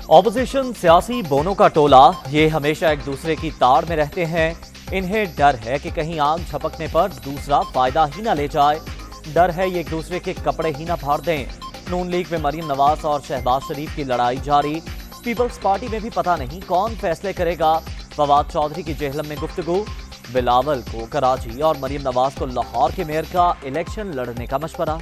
Opposition سیاسی بونوں کا ٹولہ یہ ہمیشہ ایک دوسرے کی تاڑ میں رہتے ہیں۔ انہیں ڈر ہے کہ کہیں آگ جھپکنے پر دوسرا فائدہ ہی نہ لے جائے، ڈر ہے یہ ایک دوسرے کے کپڑے ہی نہ پھاڑ دیں۔ نون لیگ میں مریم نواز اور شہباز شریف کی لڑائی جاری، پیپلز پارٹی میں بھی پتہ نہیں کون فیصلے کرے گا۔ فواد چودھری کی جہلم میں گفتگو، بلاول کو کراچی اور مریم نواز کو لاہور کے میئر کا الیکشن لڑنے کا مشورہ۔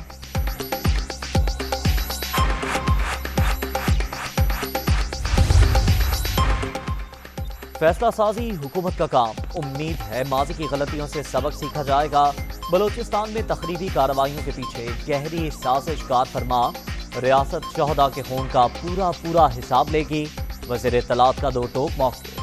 فیصلہ سازی حکومت کا کام، امید ہے ماضی کی غلطیوں سے سبق سیکھا جائے گا۔ بلوچستان میں تخریبی کارروائیوں کے پیچھے گہری سازش کار فرما، ریاست شہداء کے خون کا پورا حساب لے گی، وزیر اطلاعات کا دو ٹوک موقع۔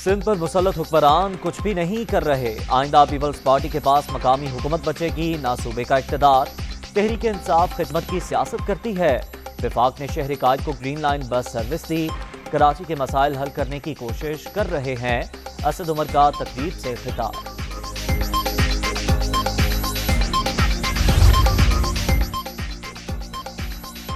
سندھ پر مسلط حکمران کچھ بھی نہیں کر رہے، آئندہ پیپلز پارٹی کے پاس مقامی حکومت بچے گی، نہ صوبے کا اقتدار۔ تحریک انصاف خدمت کی سیاست کرتی ہے، وفاق نے شہر قائد کو گرین لائن بس سروس دی، کراچی کے مسائل حل کرنے کی کوشش کر رہے ہیں، اسد عمر کا تقریب سے خطاب۔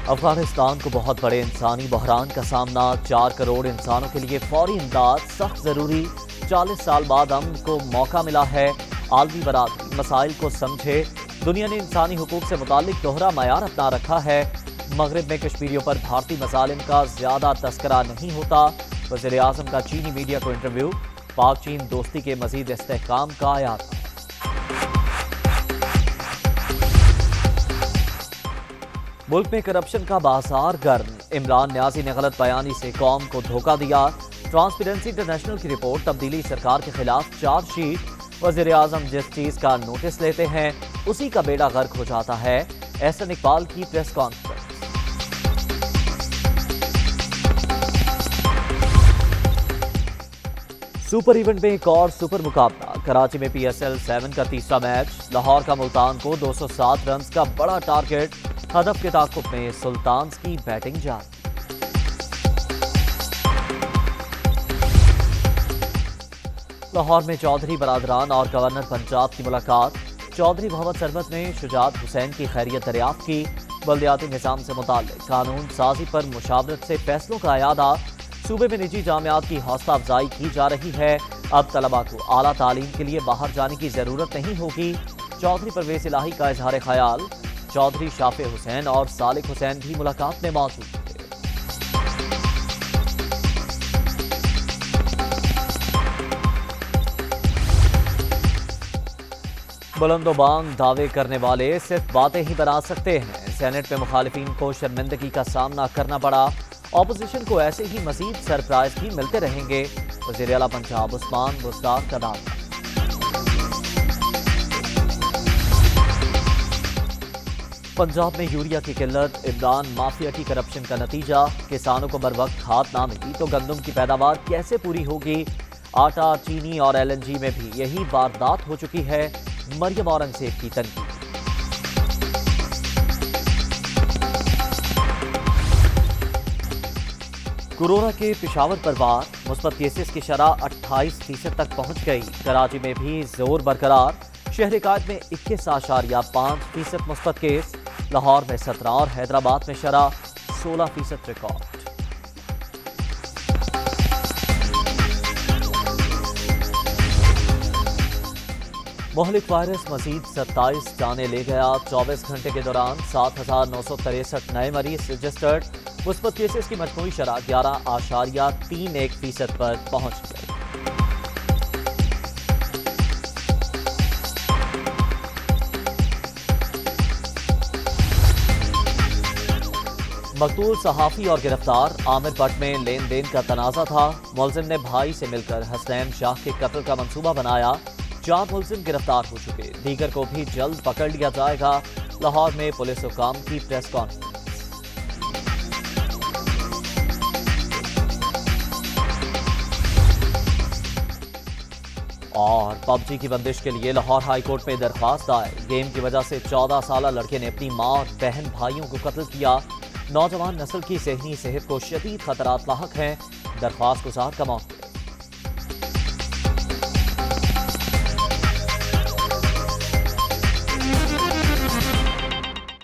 افغانستان کو بہت بڑے انسانی بحران کا سامنا، 4 کروڑ انسانوں کے لیے فوری امداد سخت ضروری، 40 سال بعد امن کو موقع ملا ہے، عالمی برادری مسائل کو سمجھے، دنیا نے انسانی حقوق سے متعلق دوہرا معیار اپنا رکھا ہے، مغرب میں کشمیریوں پر بھارتی مظالم کا زیادہ تذکرہ نہیں ہوتا، وزیر اعظم کا چینی میڈیا کو انٹرویو، پاک چین دوستی کے مزید استحکام کا اعادہ۔ ملک میں کرپشن کا بازار گرم، عمران نیازی نے غلط بیانی سے قوم کو دھوکہ دیا، ٹرانسپیرنسی انٹرنیشنل کی رپورٹ تبدیلی سرکار کے خلاف چارج شیٹ، وزیر اعظم جس چیز کا نوٹس لیتے ہیں اسی کا بیڑا غرق ہو جاتا ہے، احسن اقبال کی پریس کانفرنس۔ سپر ایونٹ میں ایک اور سپر مقابلہ، کراچی میں پی ایس ایل 7 کا تیسرا میچ، لاہور کا ملتان کو 207 رنز کا بڑا ٹارگٹ، ہدف کے تعاقب میں سلطانز کی بیٹنگ جاری۔ لاہور میں چودھری برادران اور گورنر پنجاب کی ملاقات، چودھری محمد سرمد نے شجاعت حسین کی خیریت دریافت کی، بلدیاتی نظام سے متعلق قانون سازی پر مشاورت سے فیصلوں کا اعادہ، صوبے میں نجی جامعات کی حوصلہ افزائی کی جا رہی ہے، اب طلباء کو اعلیٰ تعلیم کے لیے باہر جانے کی ضرورت نہیں ہوگی، چودھری پرویز الہی کا اظہار خیال، چودھری شافع حسین اور صالح حسین بھی ملاقات میں موجود تھے۔ بلند و بانگ دعوے کرنے والے صرف باتیں ہی بنا سکتے ہیں، سینٹ میں مخالفین کو شرمندگی کا سامنا کرنا پڑا، اپوزیشن کو ایسے ہی مزید سرپرائز بھی ملتے رہیں گے، وزیر اعلیٰ پنجاب عثمان بزدار کا دعویٰ۔ پنجاب میں یوریا کی قلت، عمران مافیا کی کرپشن کا نتیجہ، کسانوں کو بروقت کھاد نہ ملی تو گندم کی پیداوار کیسے پوری ہوگی، آٹا، چینی اور ایل این جی میں بھی یہی واردات ہو چکی ہے، مریم اورنگزیب کی تنقید۔ کورونا کے پشاور پر وار، مثبت کیسز کی شرح 28% تک پہنچ گئی، کراچی میں بھی زور برقرار، شہر قائد میں 21.5% مثبت کیس، لاہور میں 17 اور حیدرآباد میں شرح 16% ریکارڈ۔ مہلک وائرس مزید 27 جانیں لے گیا، 24 گھنٹے کے دوران 7,963 نئے مریض رجسٹرڈ، مثبت کیسز کی مجموعی شرح 11.31% پر پہنچ گئی۔ مقتول صحافی اور گرفتار، عامر بٹ میں لین دین کا تنازع تھا، ملزم نے بھائی سے مل کر حسنین شاہ کے قتل کا منصوبہ بنایا، 4 ملزم گرفتار ہو چکے، دیگر کو بھی جلد پکڑ لیا جائے گا، لاہور میں پولیس حکام کی پریس کانفرنس۔ اور پب جی کی بندش کے لیے لاہور ہائی کورٹ میں درخواست دائر، گیم کی وجہ سے 14 سالہ لڑکے نے اپنی ماں اور بہن بھائیوں کو قتل کیا، نوجوان نسل کی ذہنی صحت کو شدید خطرات لاحق ہیں، درخواست گزار کا موقف۔